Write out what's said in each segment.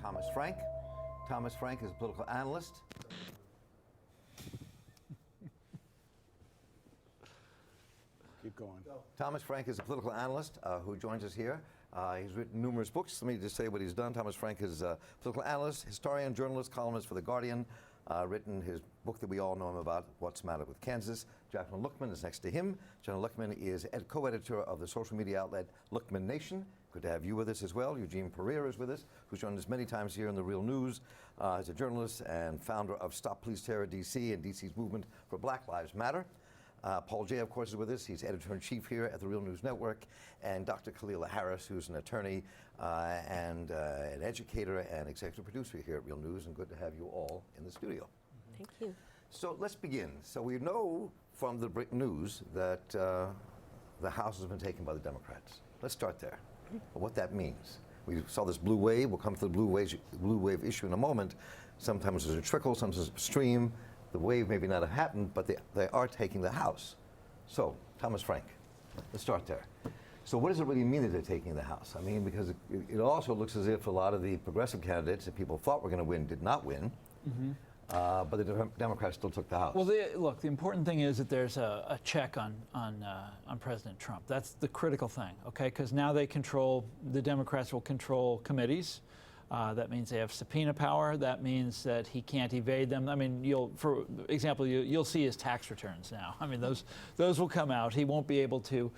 Thomas Frank. Thomas Frank is a political analyst. Keep going. Thomas Frank is a political analyst who joins us here. He's written numerous books. Let me just say what he's done. Thomas Frank is a political analyst, historian, journalist, columnist for The Guardian. Written his book that we all know him about, What's the Matter with Kansas. Jacqueline Luqman is next to him. Jacqueline Luqman is co-editor of the social media outlet Luqman Nation. Good to have you with us as well. Eugene Puryear is with us, who's joined us many times here in The Real News. He's a journalist and founder of Stop Police Terror DC and DC's movement for Black Lives Matter. Paul Jay, of course, is with us. He's editor-in-chief here at the Real News Network. And Dr. Khalilah Harris, who's an attorney and an educator and executive producer here at Real News. And good to have you all in the studio. Thank you. So let's begin. So we know from the news that the House has been taken by the Democrats. Let's start there. What that means. We saw this blue wave. We'll come to the blue wave issue in a moment. Sometimes there's a trickle, sometimes there's a stream. The wave maybe not have happened, but they are taking the House. So, Thomas Frank, let's start there. So what does it really mean that they're taking the House? I mean, because it also looks as if a lot of the progressive candidates that people thought were going to win did not win, but the Democrats still took the House. Well, look, the important thing is that there's a check on President Trump. That's the critical thing, okay? Because now the Democrats will control committees. That means they have subpoena power. That means that he can't evade them. I mean, for example, you'll see his tax returns now. I mean, those will come out. He won't be able to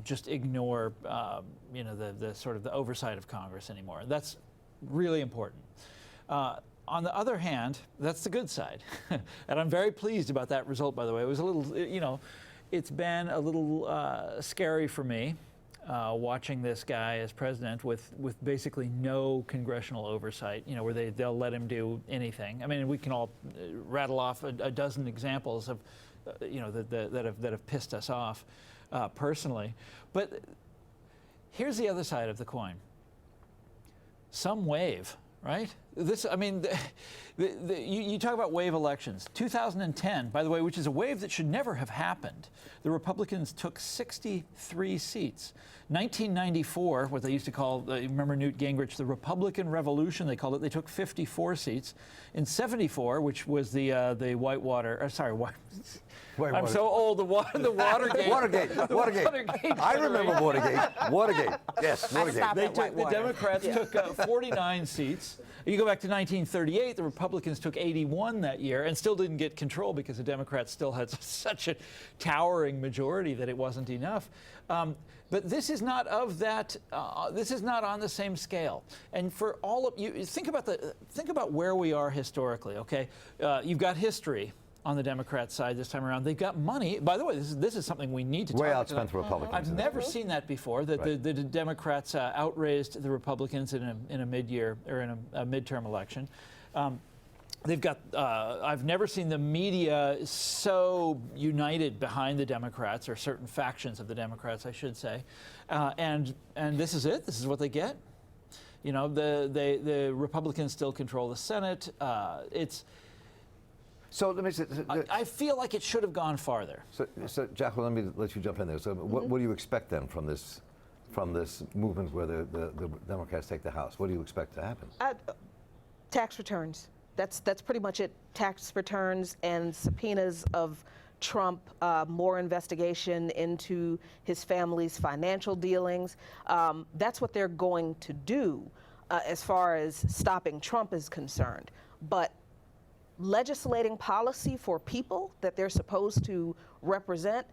just ignore, the sort of the oversight of Congress anymore. That's really important. On the other hand, that's the good side, and I'm very pleased about that result. By the way, it was a little, it's been a little scary for me. Watching this guy as president with basically no congressional oversight, where they'll let him do anything. I mean, we can all rattle off a dozen examples of, that have pissed us off personally. But here's the other side of the coin. Some wave, right? You talk about wave elections. 2010, by the way, which is a wave that should never have happened. The Republicans took 63 seats. 1994, what they used to call, remember Newt Gingrich, the Republican Revolution, they called it. They took 54 seats. In 74, which was the Whitewater, I'm so old. The Watergate. Watergate. I remember Watergate. Watergate. Yes, Watergate. The Democrats took 49 seats. You go back to 1938, the Republicans took 81 that year and still didn't get control because the Democrats still had such a towering majority that it wasn't enough. But this is not of that. This is not on the same scale. And for all of you, think about where we are historically. Okay, you've got history on the Democrat side this time around. They've got money. By the way, this is something we need to talk about. Way outspent the Republicans. I've never seen that before. That the Democrats outraised the Republicans in a mid-year or in a midterm election. They've got. I've never seen the media so united behind the Democrats, or certain factions of the Democrats, I should say. And this is it. This is what they get. The Republicans still control the Senate. So let me say, I feel like it should have gone farther. So Jacqueline, let me let you jump in there. So what do you expect then from this movement where the Democrats take the House? What do you expect to happen? Tax returns. That's pretty much it. Tax returns and subpoenas of Trump, more investigation into his family's financial dealings. That's what they're going to do as far as stopping Trump is concerned. But legislating policy for people that they're supposed to represent,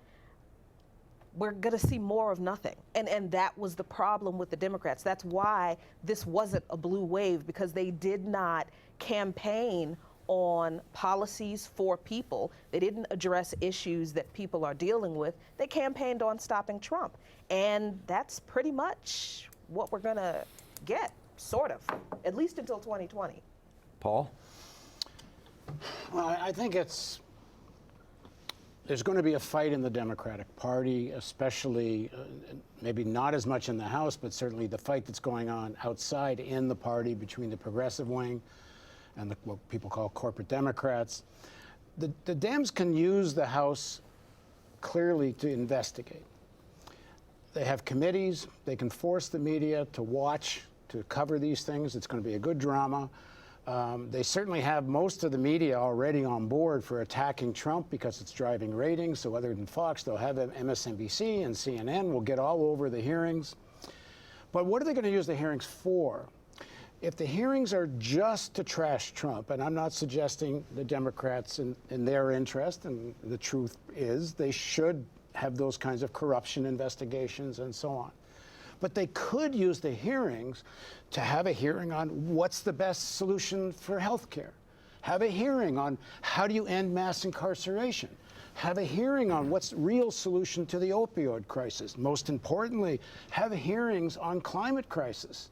we're going to see more of nothing. And that was the problem with the Democrats. That's why this wasn't a blue wave, because they did not campaign on policies for people. They didn't address issues that people are dealing with. They campaigned on stopping Trump. And that's pretty much what we're going to get, sort of, at least until 2020. Paul? Well, I think there's going to be a fight in the Democratic Party, especially maybe not as much in the House, but certainly the fight that's going on outside in the party between the progressive wing and what people call corporate Democrats. The Dems can use the House clearly to investigate. They have committees. They can force the media to watch to cover these things. It's going to be a good drama. They certainly have most of the media already on board for attacking Trump because it's driving ratings. So other than Fox, they'll have MSNBC and CNN will get all over the hearings. But what are they going to use the hearings for? If the hearings are just to trash Trump, and I'm not suggesting the Democrats in their interest, and the truth is they should have those kinds of corruption investigations and so on. But they could use the hearings to have a hearing on what's the best solution for health care. Have a hearing on how do you end mass incarceration. Have a hearing on what's the real solution to the opioid crisis. Most importantly, have hearings on climate crisis.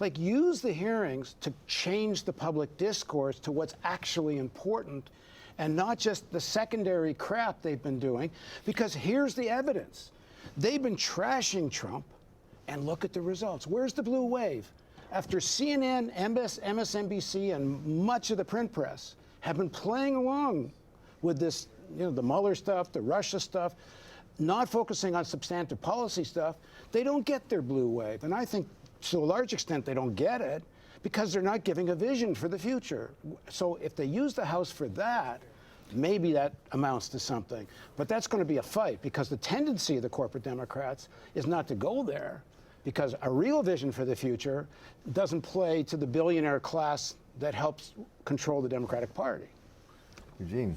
Like, use the hearings to change the public discourse to what's actually important and not just the secondary crap they've been doing, because here's the evidence. They've been trashing Trump, and look at the results. Where's the blue wave? After CNN, MSNBC, and much of the print press have been playing along with this, the Mueller stuff, the Russia stuff, not focusing on substantive policy stuff, they don't get their blue wave. And I think to a large extent they don't get it because they're not giving a vision for the future. So if they use the House for that, maybe that amounts to something. But that's going to be a fight because the tendency of the corporate Democrats is not to go there, because a real vision for the future doesn't play to the billionaire class that helps control the Democratic Party. Eugene.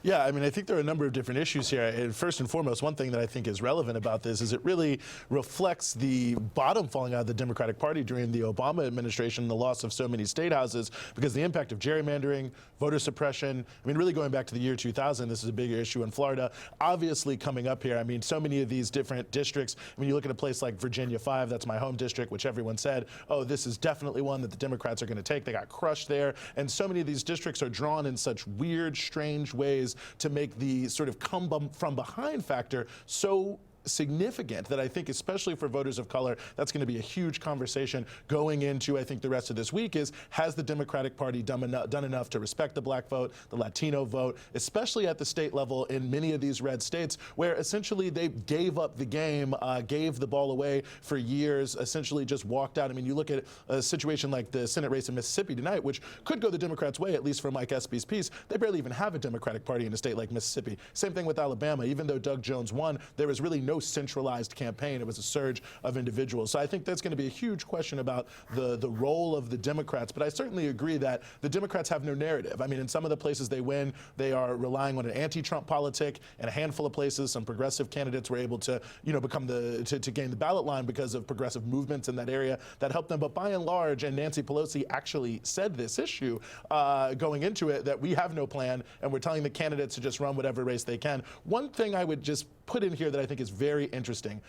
Yeah, I mean, I think there are a number of different issues here. And first and foremost, one thing that I think is relevant about this is it really reflects the bottom falling out of the Democratic Party during the Obama administration, the loss of so many state houses, because the impact of gerrymandering, voter suppression, I mean, really going back to the year 2000, this is a bigger issue in Florida, obviously coming up here. I mean, so many of these different districts, when you look at a place like Virginia 5, that's my home district, which everyone said, oh, this is definitely one that the Democrats are going to take. They got crushed there. And so many of these districts are drawn in such weird, strange ways to make the sort of come from behind factor so significant that I think, especially for voters of color, that's going to be a huge conversation going into, I think, the rest of this week is, has the Democratic Party done enough to respect the black vote, the Latino vote, especially at the state level in many of these red states where essentially they gave up the game, gave the ball away for years, essentially just walked out. I mean, you look at a situation like the Senate race in Mississippi tonight, which could go the Democrats' way, at least for Mike Espy's piece. They barely even have a Democratic Party in a state like Mississippi. Same thing with Alabama. Even though Doug Jones won, there was really no centralized campaign. It was a surge of individuals. So I think that's going to be a huge question about the role of the Democrats. But I certainly agree that the Democrats have no narrative. I mean, in some of the places they win, they are relying on an anti-Trump politic. In a handful of places, some progressive candidates were able to, become to gain the ballot line because of progressive movements in that area that helped them. But by and large, and Nancy Pelosi actually said this issue going into it, that we have no plan and we're telling the candidates to just run whatever race they can. One thing I would just put in here that I think is very interesting.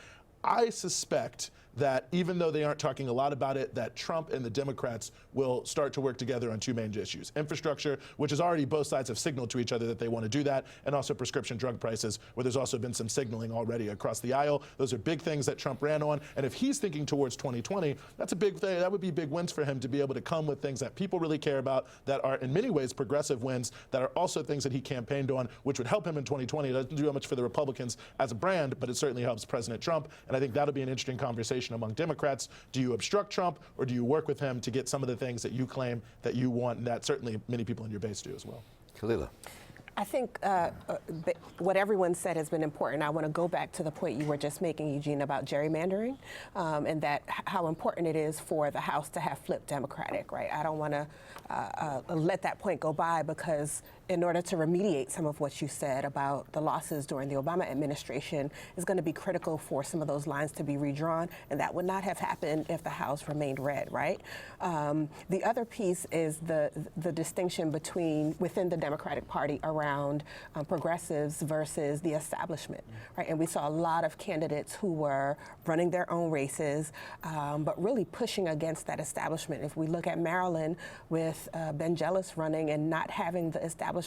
I suspect that even though they aren't talking a lot about it, that Trump and the Democrats will start to work together on two main issues. Infrastructure, which is already both sides have signaled to each other that they want to do that, and also prescription drug prices, where there's also been some signaling already across the aisle. Those are big things that Trump ran on, and if he's thinking towards 2020, that's a big thing. That would be big wins for him to be able to come with things that people really care about, that are in many ways progressive wins, that are also things that he campaigned on, which would help him in 2020. It doesn't do much for the Republicans as a brand, but it certainly helps President Trump, and I think that'll be an interesting conversation among Democrats. Do you obstruct Trump, or do you work with him to get some of the things that you claim that you want, and that certainly many people in your base do as well? Khalilah. I think what everyone said has been important. I want to go back to the point you were just making, Eugene, about gerrymandering, and that how important it is for the House to have flipped Democratic, right? I don't want to let that point go by, because in order to remediate some of what you said about the losses during the Obama administration is going to be critical for some of those lines to be redrawn, and that would not have happened if the House remained red, right? The other piece is the distinction within the Democratic Party around progressives versus the establishment, right? And we saw a lot of candidates who were running their own races, but really pushing against that establishment. If we look at Maryland with Ben Jealous running and not having the establishment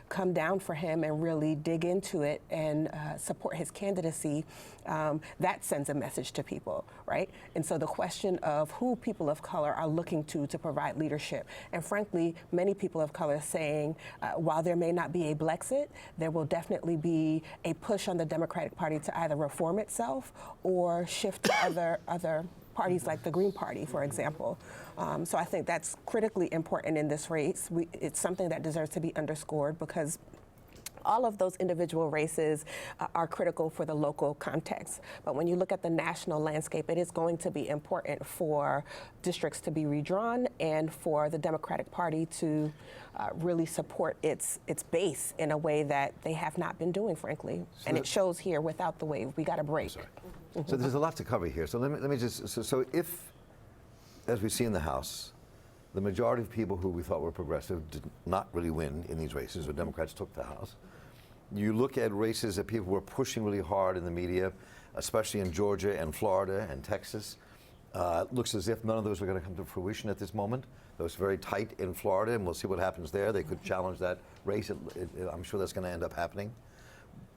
come down for him and really dig into it and support his candidacy, that sends a message to people, right? And so the question of who people of color are looking to provide leadership, and frankly, many people of color saying, while there may not be a Blexit, there will definitely be a push on the Democratic Party to either reform itself or shift to other parties like the Green Party, for example. So I think that's critically important in this race. It's something that deserves to be underscored because all of those individual races are critical for the local context. But when you look at the national landscape, it is going to be important for districts to be redrawn and for the Democratic Party to really support its base in a way that they have not been doing, frankly. And it shows here without the wave. We got a break. So there's a lot to cover here. So let me just, so if, as we see in the House, the majority of people who we thought were progressive did not really win in these races, or Democrats took the House. You look at races that people were pushing really hard in the media, especially in Georgia and Florida and Texas. It looks as if none of those are going to come to fruition at this moment. It was very tight in Florida, and we'll see what happens there. They could challenge that race. I'm sure that's going to end up happening.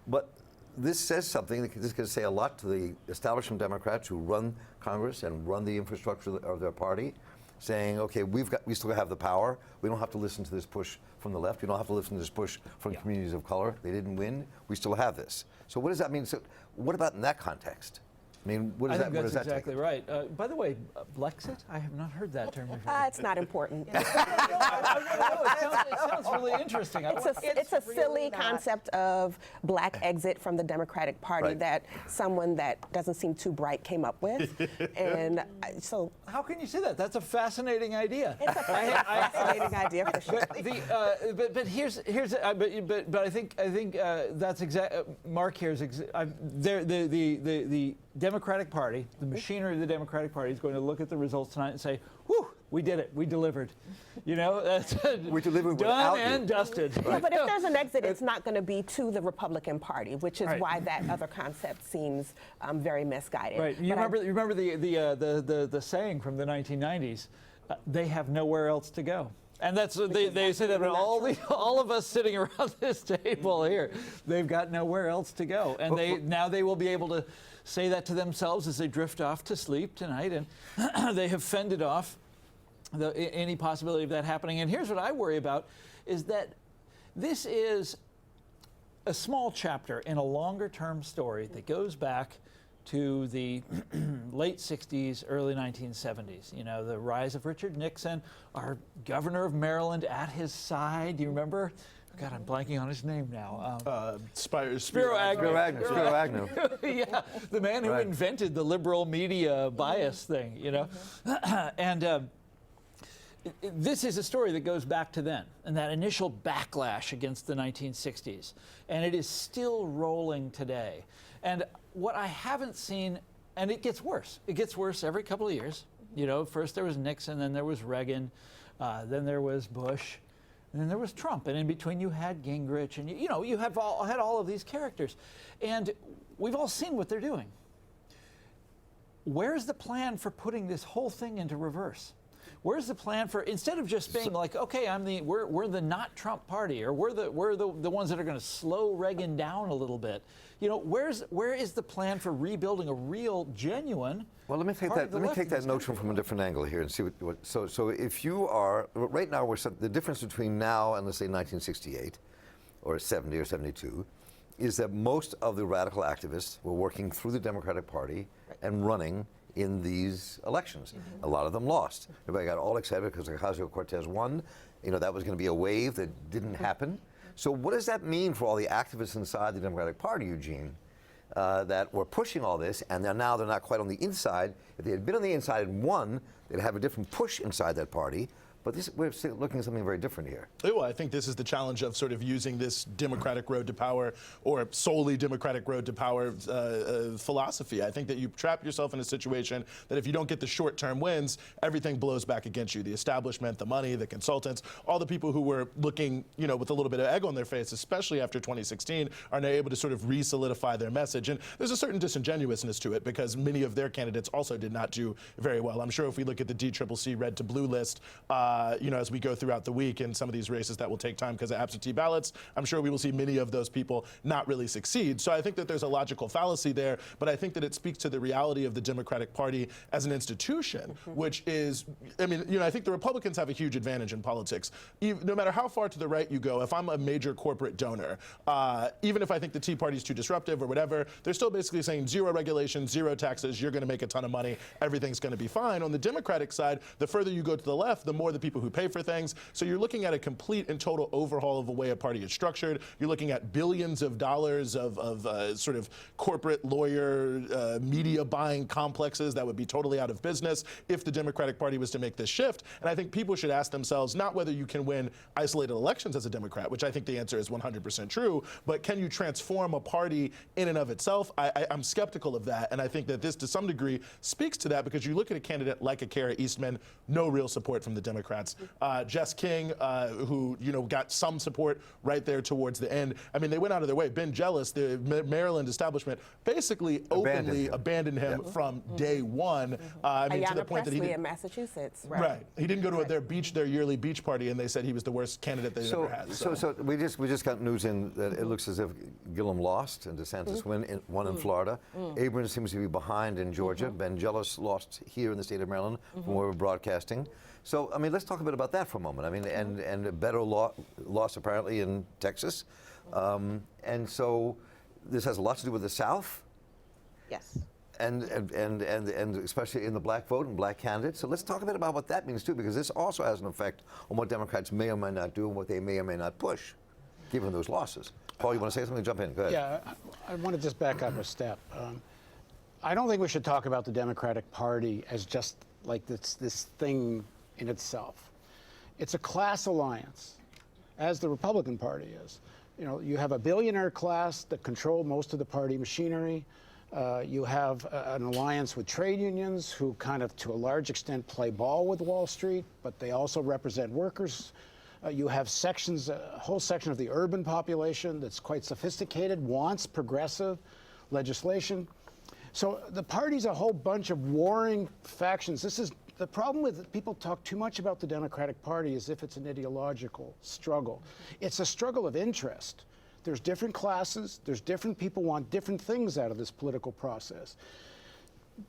But this says something. This could say a lot to the establishment Democrats who run Congress and run the infrastructure of their party, saying, okay, we still have the power. We don't have to listen to this push from the left. We don't have to listen to this push from communities of color. They didn't win. We still have this. So what does that mean? So what about in that context? I mean, what does I think that? that's What does exactly right. By the way, Blexit? I have not heard that term before. It's not important. It sounds really interesting. It's a silly concept of black exit from the Democratic Party Right. that someone that doesn't seem too bright came up with. And so How can you say that? That's a fascinating idea. it's a fascinating idea for sure. But but I think that's Mark here is the Democratic Party, the machinery of the Democratic Party is going to look at the results tonight and say, "Whew, we did it. We delivered." You know, that's We delivered done without you. and dusted. Yeah, but if there's an exit, it's not going to be to the Republican Party, which is Right. why that other concept seems very misguided. Right. You But remember the saying from the 1990s, they have nowhere else to go. And that's they say that about all of us sitting around this table here. They've got nowhere else to go, and now they will be able to say that to themselves as they drift off to sleep tonight, and they have fended off any possibility of that happening. And here's what I worry about: is that this is a small chapter in a longer-term story that goes back to the late 60s, early 1970s. You know, the rise of Richard Nixon, our governor of Maryland at his side. Do you remember? God, I'm blanking on his name now. Spiro Agnew. Spiro Agnew. Yeah, the man who Right. invented the liberal media bias thing, you know. And this is a story that goes back to then, and that initial backlash against the 1960s. And it is still rolling today. And what I haven't seen, and it gets worse. It gets worse every couple of years. You know, first there was Nixon, then there was Reagan, then there was Bush, and then there was Trump. And in between you had Gingrich, and you had all of these characters. And we've all seen what they're doing. Where's the plan for putting this whole thing into reverse? Where's the plan for, instead of just being like, okay, we're the not Trump party, or we're the ones that are going to slow Reagan down a little bit. You know, where is the plan for rebuilding a real, genuine? Well, let me take that notion from a different angle here and see what. So if you are right now, the difference between now and let's say 1968, or 70 or 72, is that most of the radical activists were working through the Democratic Party and running in these elections. A lot of them lost. Everybody got all excited because Ocasio-Cortez won. You know, that was going to be a wave that didn't happen. So what does that mean for all the activists inside the Democratic Party, Eugene, that were pushing all this, and now they're not quite on the inside? If they had been on the inside and won, they'd have a different push inside that party. But we're looking at something very different here. Well, I think this is the challenge of sort of using this Democratic road to power, or solely Democratic road to power philosophy. I think that you trap yourself in a situation that if you don't get the short-term wins, everything blows back against you. The establishment, the money, the consultants, all the people who were looking, you know, with a little bit of egg on their face, especially after 2016, are now able to sort of re-solidify their message. And there's a certain disingenuousness to it because many of their candidates also did not do very well. I'm sure if we look at the DCCC red to blue list, as we go throughout the week in some of these races that will take time because of absentee ballots, I'm sure we will see many of those people not really succeed. So I think that there's a logical fallacy there, but I think that it speaks to the reality of the Democratic Party as an institution, which is, I think the Republicans have a huge advantage in politics. No matter how far to the right you go, if I'm a major corporate donor, even if I think the Tea Party is too disruptive or whatever, they're still basically saying zero regulations, zero taxes, you're going to make a ton of money, everything's going to be fine. On the Democratic side, the further you go to the left, the more the people who pay for things. So you're looking at a complete and total overhaul of the way a party is structured. You're looking at billions of dollars of sort of corporate lawyer media buying complexes that would be totally out of business if the Democratic Party was to make this shift. And I think people should ask themselves not whether you can win isolated elections as a Democrat, which I think the answer is 100% true, but can you transform a party in and of itself? I'm skeptical of that, and I think that this to some degree speaks to that because you look at a candidate like a Kara Eastman, no real support from the Democrats. Jess King, who got some support right there towards the end. They went out of their way. Ben Jealous, the Maryland establishment, basically openly abandoned him from day one. To the point that he in Massachusetts. Right. He didn't go to their yearly beach party, and they said he was the worst candidate they ever had. So we just got news in that it looks as if Gillum lost and DeSantis won in Florida. Abrams seems to be behind in Georgia. Ben Jealous lost here in the state of Maryland from where we're broadcasting. So let's talk a bit about that for a moment. And a better loss apparently in Texas. And so this has a lot to do with the South. Yes. And especially in the black vote and black candidates. So let's talk a bit about what that means too, because this also has an effect on what Democrats may or may not do and what they may or may not push, given those losses. Paul, you want to say something? Jump in. Go ahead. Yeah, I want to just back up a step. I don't think we should talk about the Democratic Party as just like this thing in itself. It's a class alliance, as the Republican Party is. You have a billionaire class that control most of the party machinery. You have an alliance with trade unions who kind of, to a large extent, play ball with Wall Street, but they also represent workers. You have a whole section of the urban population that's quite sophisticated, wants progressive legislation. So the party's a whole bunch of warring factions. This is the problem with people talk too much about the Democratic Party as if it's an ideological struggle. It's a struggle of interest. There's different classes, there's different people want different things out of this political process.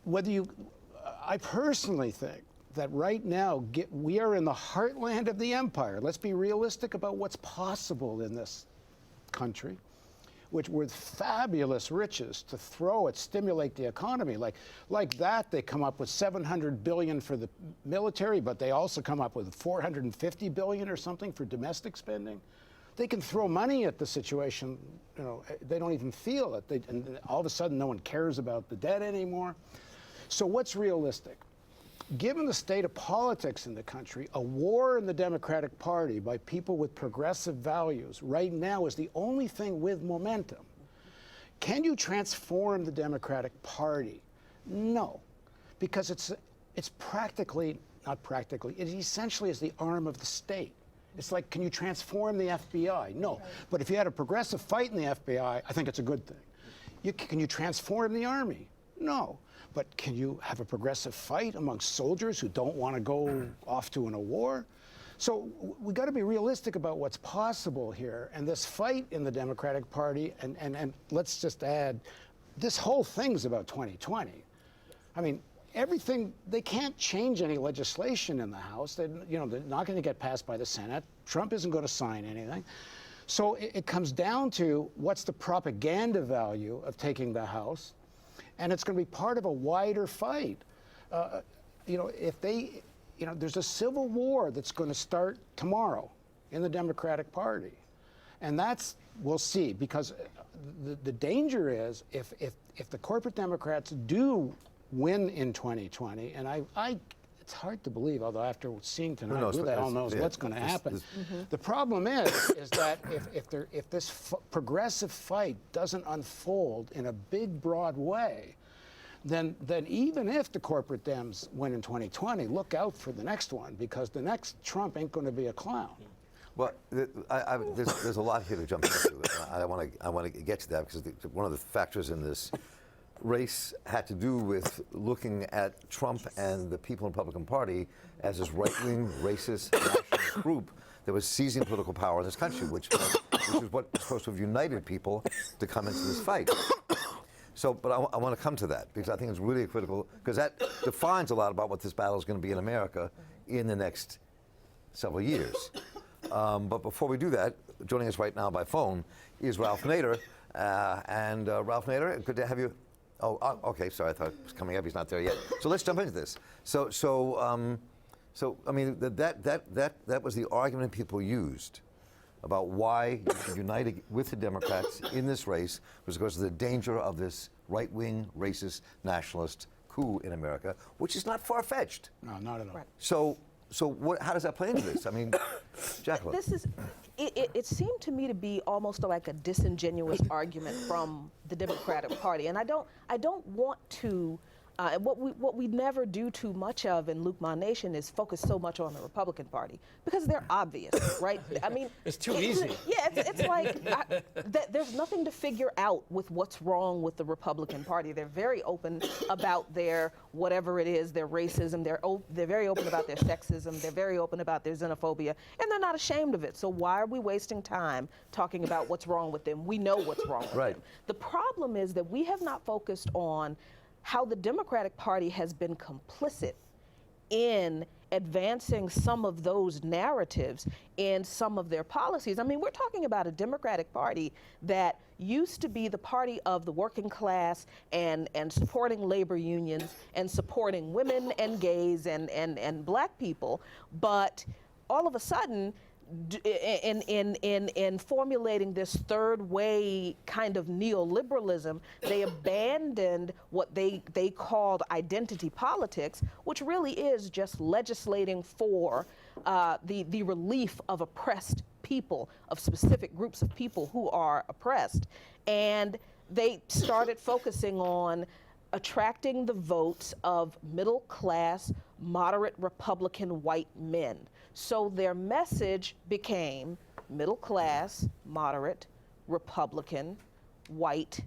I personally think that right now we are in the heartland of the empire. Let's be realistic about what's possible in this country, which with fabulous riches to throw at, stimulate the economy. Like that, they come up with $700 billion for the military, but they also come up with $450 billion or something for domestic spending. They can throw money at the situation, they don't even feel it. And all of a sudden, no one cares about the debt anymore. So what's realistic? Given the state of politics in the country, a war in the Democratic Party by people with progressive values right now is the only thing with momentum. Can you transform the Democratic Party? No, because it's practically, not practically, it essentially is the arm of the state. It's like, can you transform the FBI? No. But if you had a progressive fight in the FBI, I think it's a good thing. Can you transform the Army? No. But can you have a progressive fight amongst soldiers who don't want to go off to a war? So we got to be realistic about what's possible here. And this fight in the Democratic Party, and let's just add, this whole thing's about 2020. Everything, they can't change any legislation in the House. They're not going to get passed by the Senate. Trump isn't going to sign anything. So it comes down to what's the propaganda value of taking the House, and it's going to be part of a wider fight. There's a civil war that's going to start tomorrow in the Democratic Party, and we'll see, because the danger is if the corporate Democrats do win in 2020, and it's hard to believe, although after seeing tonight, who the hell knows what's going to happen. The problem is that if this progressive fight doesn't unfold in a big, broad way, then even if the corporate Dems win in 2020, look out for the next one, because the next Trump ain't going to be a clown. Well, there's a lot here to jump into. I want to get to that, because one of the factors in this race had to do with looking at Trump and the people in the Republican Party as this right-wing, racist, nationalist group that was seizing political power in this country, which is what was supposed to have united people to come into this fight. So, but I want to come to that because I think it's really critical, because that defines a lot about what this battle is going to be in America in the next several years. But before we do that, joining us right now by phone is Ralph Nader. And Ralph Nader, good to have you. Oh, okay, sorry, I thought it was coming up. He's not there yet. So let's jump into this. So I mean, that was the argument people used about why you should unite with the Democrats in this race, was because of the danger of this right-wing, racist, nationalist coup in America, which is not far-fetched. No, not at all. Right. So how does that play into this? I mean, Jacqueline. This is, it seemed to me to be almost like a disingenuous argument from the Democratic Party, and I don't want to. What we never do too much of in Luqman Nation is focus so much on the Republican Party because they're obvious, right? I mean, It's too easy. Yeah, it's like there's nothing to figure out with what's wrong with the Republican Party. They're very open about their whatever it is, their racism. They're very open about their sexism. They're very open about their xenophobia, and they're not ashamed of it. So why are we wasting time talking about what's wrong with them? We know what's wrong with them. The problem is that we have not focused on how the Democratic Party has been complicit in advancing some of those narratives in some of their policies. I mean, we're talking about a Democratic Party that used to be the party of the working class and supporting labor unions and supporting women and gays and black people, but all of a sudden, in formulating this third way kind of neoliberalism, they abandoned what they called identity politics, which really is just legislating for the relief of oppressed people, of specific groups of people who are oppressed. And they started focusing on attracting the votes of middle class, moderate Republican white men. So their message became middle class, moderate, Republican, white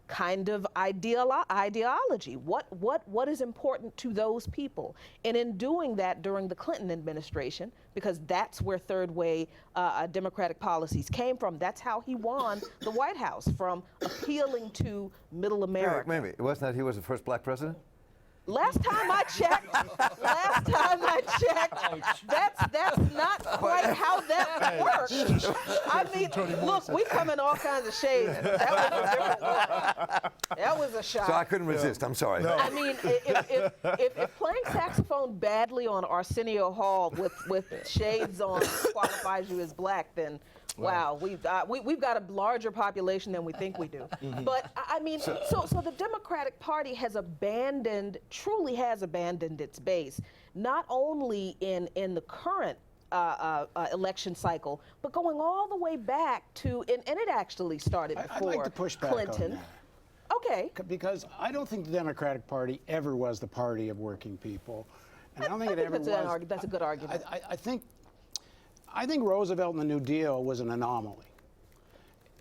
kind of ideology. What is important to those people? And in doing that during the Clinton administration, because that's where third way Democratic policies came from, that's how he won the White House, from appealing to middle America. Maybe. It wasn't that he was the first black president? Last time I checked, that's not quite how that works. I mean, look, we come in all kinds of shades. That was a different one. That was a shock. So I couldn't resist. I'm sorry. No. I mean, if playing saxophone badly on Arsenio Hall with shades on qualifies you as black, then wow, we've got a larger population than we think we do. But I mean, so the Democratic Party truly has abandoned its base, not only in the current election cycle, but going all the way back to, and it actually started before I'd like to push back Clinton. on that. Okay. Because I don't think the Democratic Party ever was the party of working people. And I don't think it ever was. That's a good argument. I think Roosevelt and the New Deal was an anomaly.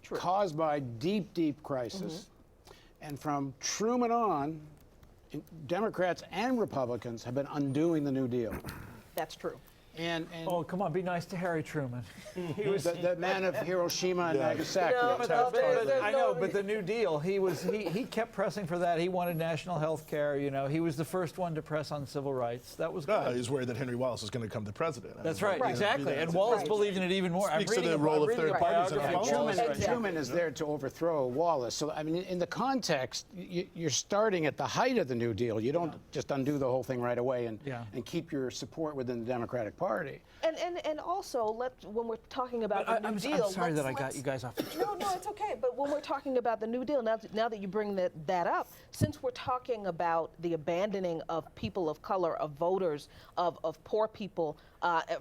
True. Caused by deep, deep crisis. And from Truman on, Democrats and Republicans have been undoing the New Deal. That's true. And Oh, come on, be nice to Harry Truman. he was the man of Hiroshima and Nagasaki. No, I know, but the New Deal, he kept pressing for that. He wanted national health care. You know, he was the first one to press on civil rights. That was good. He's worried that Henry Wallace was going to become the president. That's right, Right. exactly. And Wallace believed in it even more. Speaks to the role of third parties in biography of Wallace. Wallace. Truman is there to overthrow Wallace. So, I mean, in the context, you're starting at the height of the New Deal. You don't just undo the whole thing right away and keep your support within the Democratic Party. And also, when we're talking about the New I'm Deal, sorry that I got you guys off the track. No, it's okay. But when we're talking about the New Deal, now that you bring that up, since we're talking about the abandoning of people of color, of voters, of poor people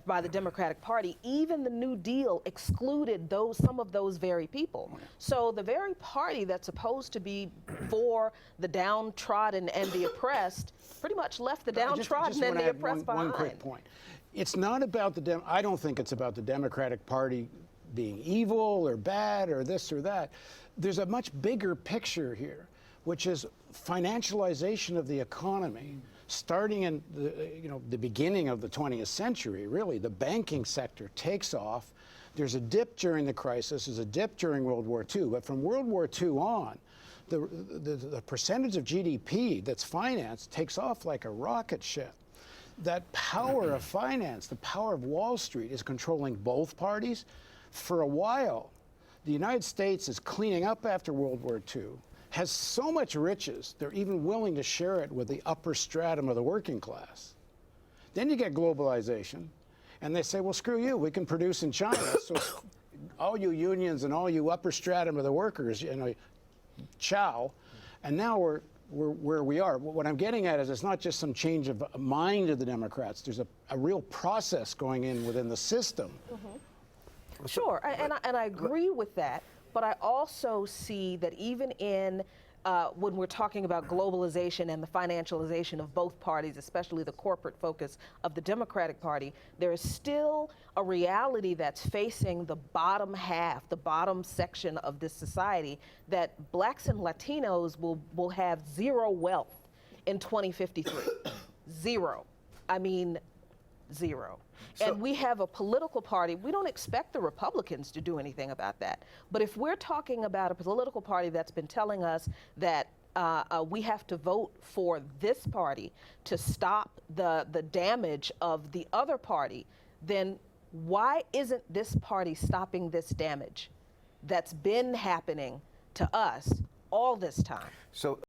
by the Democratic Party, even the New Deal excluded some of those very people. So the very party that's supposed to be for the downtrodden and the oppressed pretty much left the downtrodden and the oppressed behind. One quick point. It's not about I don't think it's about the Democratic Party being evil or bad or this or that. There's a much bigger picture here, which is financialization of the economy, starting in the beginning of the 20th century. Really, the banking sector takes off. There's a dip during the crisis. There's a dip during World War II. But from World War II on, the percentage of GDP that's financed takes off like a rocket ship. That power of finance, the power of Wall Street, is controlling both parties. For a while, the United States is cleaning up after World War II, has so much riches, they're even willing to share it with the upper stratum of the working class. Then you get globalization, and they say, well, screw you, we can produce in China. So all you unions and all you upper stratum of the workers, ciao. And now we're where we are. What I'm getting at is it's not just some change of mind of the Democrats. There's a real process going in within the system. Mm-hmm. Sure, and I agree with that, but I also see that even in when we're talking about globalization and the financialization of both parties, especially the corporate focus of the Democratic Party, there is still a reality that's facing the bottom half, the bottom section of this society, that blacks and Latinos will have zero wealth in 2053. Zero. I mean, zero. And we have a political party. We don't expect the Republicans to do anything about that. But if we're talking about a political party that's been telling us that we have to vote for this party to stop the damage of the other party, then why isn't this party stopping this damage that's been happening to us all this time? So